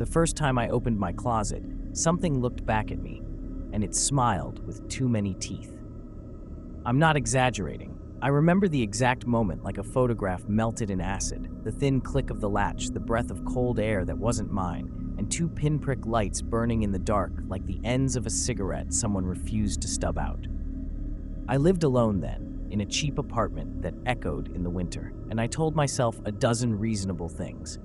The first time I opened my closet, something looked back at me, and it smiled with too many teeth. I'm not exaggerating. I remember the exact moment like a photograph melted in acid, the thin click of the latch, the breath of cold air that wasn't mine, and two pinprick lights burning in the dark like the ends of a cigarette someone refused to stub out. I lived alone then, in a cheap apartment that echoed in the winter, and I told myself a dozen reasonable things.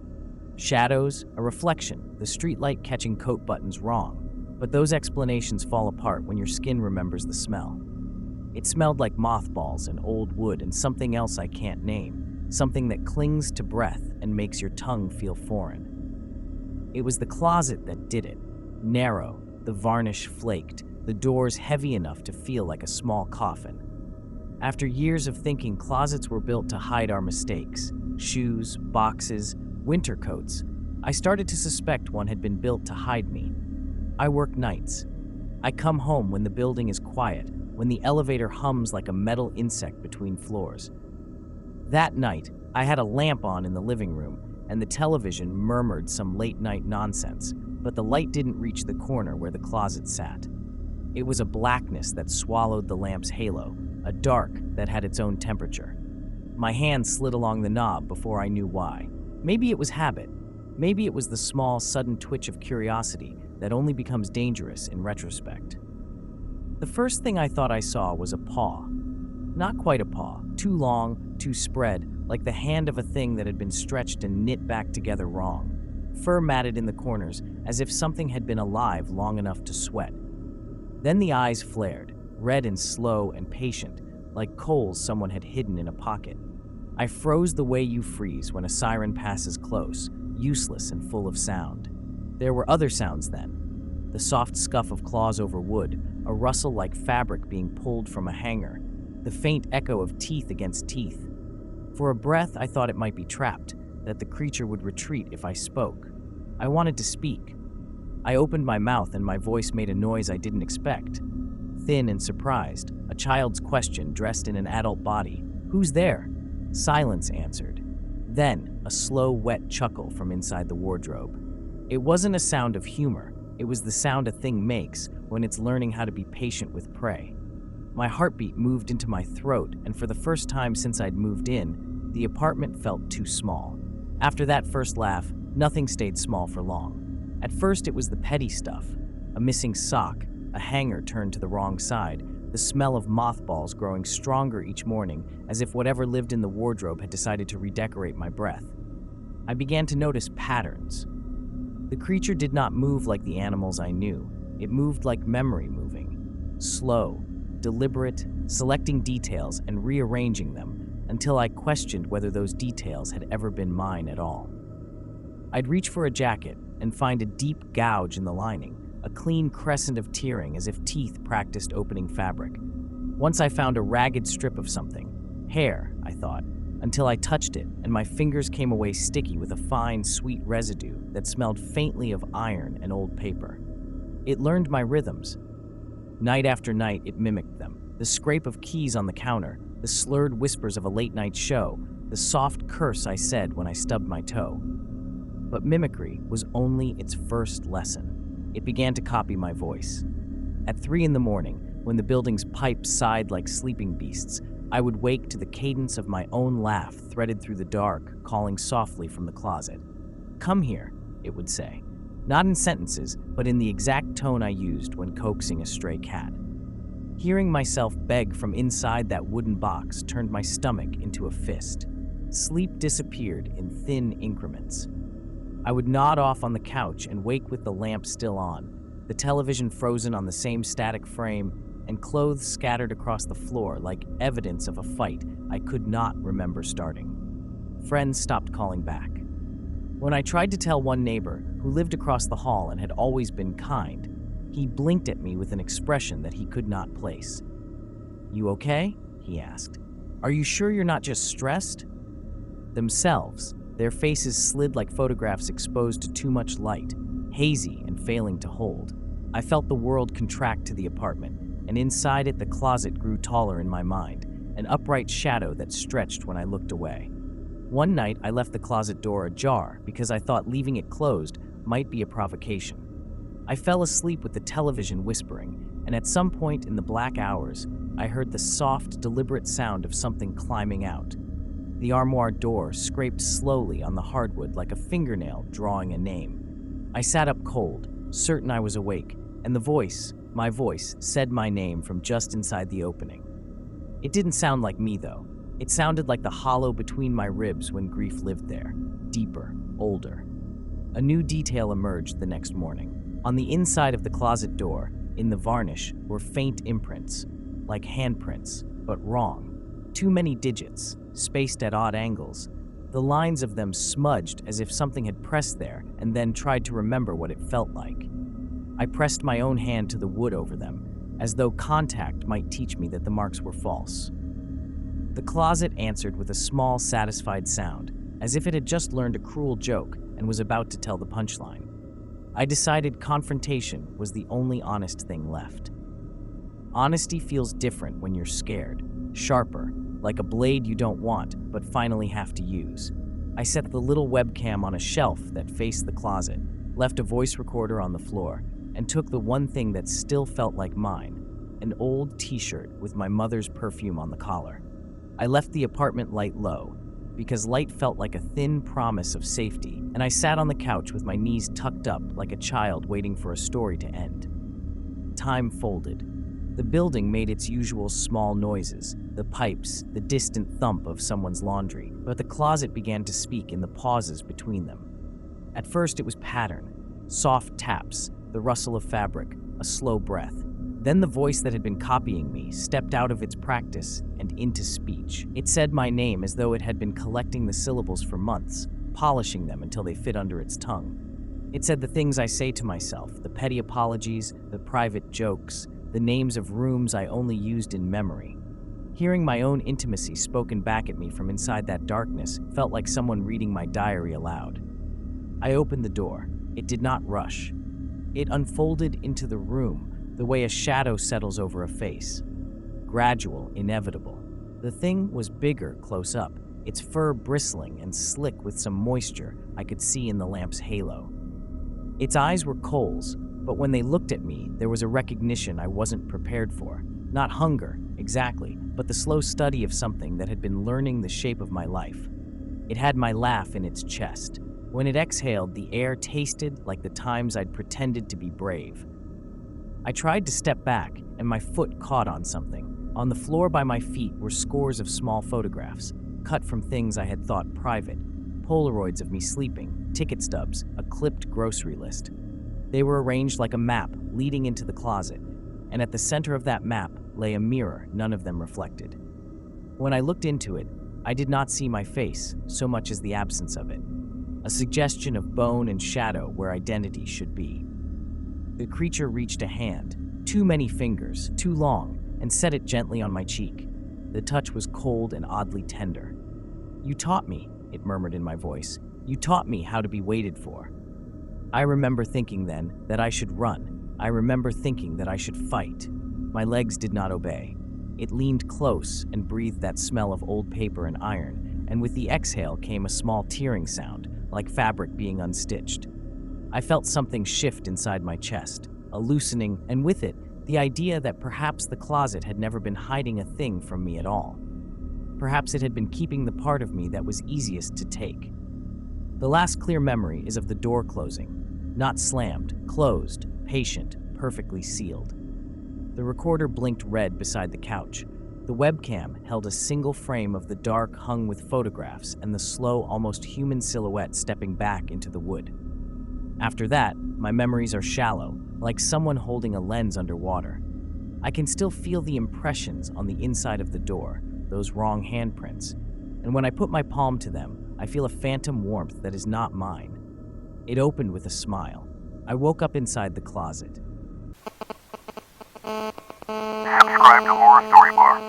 Shadows, a reflection, the streetlight catching coat buttons wrong, but those explanations fall apart when your skin remembers the smell. It smelled like mothballs and old wood and something else I can't name, something that clings to breath and makes your tongue feel foreign. It was the closet that did it. Narrow, the varnish flaked, the doors heavy enough to feel like a small coffin. After years of thinking closets were built to hide our mistakes, shoes, boxes, winter coats, I started to suspect one had been built to hide me. I work nights. I come home when the building is quiet, when the elevator hums like a metal insect between floors. That night, I had a lamp on in the living room, and the television murmured some late-night nonsense, but the light didn't reach the corner where the closet sat. It was a blackness that swallowed the lamp's halo, a dark that had its own temperature. My hand slid along the knob before I knew why. Maybe it was habit. Maybe it was the small, sudden twitch of curiosity that only becomes dangerous in retrospect. The first thing I thought I saw was a paw. Not quite a paw, too long, too spread, like the hand of a thing that had been stretched and knit back together wrong. Fur matted in the corners, as if something had been alive long enough to sweat. Then the eyes flared, red and slow and patient, like coals someone had hidden in a pocket. I froze the way you freeze when a siren passes close, useless and full of sound. There were other sounds then. The soft scuff of claws over wood, a rustle like fabric being pulled from a hanger, the faint echo of teeth against teeth. For a breath, I thought it might be trapped, that the creature would retreat if I spoke. I wanted to speak. I opened my mouth and my voice made a noise I didn't expect. Thin and surprised, a child's question dressed in an adult body. "Who's there?" Silence answered. Then, a slow, wet chuckle from inside the wardrobe. It wasn't a sound of humor. It was the sound a thing makes when it's learning how to be patient with prey. My heartbeat moved into my throat, and for the first time since I'd moved in, the apartment felt too small. After that first laugh, nothing stayed small for long. At first, it was the petty stuff. A missing sock, a hanger turned to the wrong side, the smell of mothballs growing stronger each morning, as if whatever lived in the wardrobe had decided to redecorate my breath. I began to notice patterns. The creature did not move like the animals I knew. It moved like memory moving. Slow, deliberate, selecting details and rearranging them until I questioned whether those details had ever been mine at all. I'd reach for a jacket and find a deep gouge in the lining, a clean crescent of tearing as if teeth practiced opening fabric. Once I found a ragged strip of something. Hair, I thought, until I touched it and my fingers came away sticky with a fine, sweet residue that smelled faintly of iron and old paper. It learned my rhythms. Night after night, it mimicked them. The scrape of keys on the counter, the slurred whispers of a late-night show, the soft curse I said when I stubbed my toe. But mimicry was only its first lesson. It began to copy my voice. At 3 in the morning, when the building's pipes sighed like sleeping beasts, I would wake to the cadence of my own laugh threaded through the dark, calling softly from the closet. "Come here," it would say. Not in sentences, but in the exact tone I used when coaxing a stray cat. Hearing myself beg from inside that wooden box turned my stomach into a fist. Sleep disappeared in thin increments. I would nod off on the couch and wake with the lamp still on, the television frozen on the same static frame, and clothes scattered across the floor like evidence of a fight I could not remember starting. Friends stopped calling back. When I tried to tell one neighbor, who lived across the hall and had always been kind, he blinked at me with an expression that he could not place. "You okay?" he asked. "Are you sure you're not just stressed?" Themselves, their faces slid like photographs exposed to too much light, hazy and failing to hold. I felt the world contract to the apartment, and inside it the closet grew taller in my mind, an upright shadow that stretched when I looked away. One night I left the closet door ajar because I thought leaving it closed might be a provocation. I fell asleep with the television whispering, and at some point in the black hours, I heard the soft, deliberate sound of something climbing out. The armoire door scraped slowly on the hardwood like a fingernail drawing a name. I sat up cold, certain I was awake, and my voice, said my name from just inside the opening. It didn't sound like me, though. It sounded like the hollow between my ribs when grief lived there, deeper, older. A new detail emerged the next morning. On the inside of the closet door, in the varnish, were faint imprints, like handprints, but wrong. Too many digits, spaced at odd angles. The lines of them smudged as if something had pressed there and then tried to remember what it felt like. I pressed my own hand to the wood over them, as though contact might teach me that the marks were false. The closet answered with a small, satisfied sound, as if it had just learned a cruel joke and was about to tell the punchline. I decided confrontation was the only honest thing left. Honesty feels different when you're scared, sharper, like a blade you don't want but finally have to use. I set the little webcam on a shelf that faced the closet, left a voice recorder on the floor, and took the one thing that still felt like mine, an old t-shirt with my mother's perfume on the collar. I left the apartment light low, because light felt like a thin promise of safety, and I sat on the couch with my knees tucked up like a child waiting for a story to end. Time folded. The building made its usual small noises, the pipes, the distant thump of someone's laundry, but the closet began to speak in the pauses between them. At first it was pattern, soft taps, the rustle of fabric, a slow breath. Then the voice that had been copying me stepped out of its practice and into speech. It said my name as though it had been collecting the syllables for months, polishing them until they fit under its tongue. It said the things I say to myself, the petty apologies, the private jokes, the names of rooms I only used in memory. Hearing my own intimacy spoken back at me from inside that darkness felt like someone reading my diary aloud. I opened the door. It did not rush. It unfolded into the room, the way a shadow settles over a face. Gradual, inevitable. The thing was bigger close up, its fur bristling and slick with some moisture I could see in the lamp's halo. Its eyes were coals, but when they looked at me, there was a recognition I wasn't prepared for. Not hunger, exactly, but the slow study of something that had been learning the shape of my life. It had my laugh in its chest. When it exhaled, the air tasted like the times I'd pretended to be brave. I tried to step back, and my foot caught on something. On the floor by my feet were scores of small photographs, cut from things I had thought private. Polaroids of me sleeping, ticket stubs, a clipped grocery list. They were arranged like a map leading into the closet, and at the center of that map lay a mirror none of them reflected. When I looked into it, I did not see my face so much as the absence of it, a suggestion of bone and shadow where identity should be. The creature reached a hand, too many fingers, too long, and set it gently on my cheek. The touch was cold and oddly tender. "You taught me," it murmured in my voice. "You taught me how to be waited for." I remember thinking then that I should run. I remember thinking that I should fight. My legs did not obey. It leaned close and breathed that smell of old paper and iron, and with the exhale came a small tearing sound, like fabric being unstitched. I felt something shift inside my chest, a loosening, and with it, the idea that perhaps the closet had never been hiding a thing from me at all. Perhaps it had been keeping the part of me that was easiest to take. The last clear memory is of the door closing. Not slammed, closed, patient, perfectly sealed. The recorder blinked red beside the couch. The webcam held a single frame of the dark hung with photographs and the slow, almost human silhouette stepping back into the wood. After that, my memories are shallow, like someone holding a lens underwater. I can still feel the impressions on the inside of the door, those wrong handprints, and when I put my palm to them, I feel a phantom warmth that is not mine. It opened with a smile. I woke up inside the closet. Subscribe to Horror Story Bar.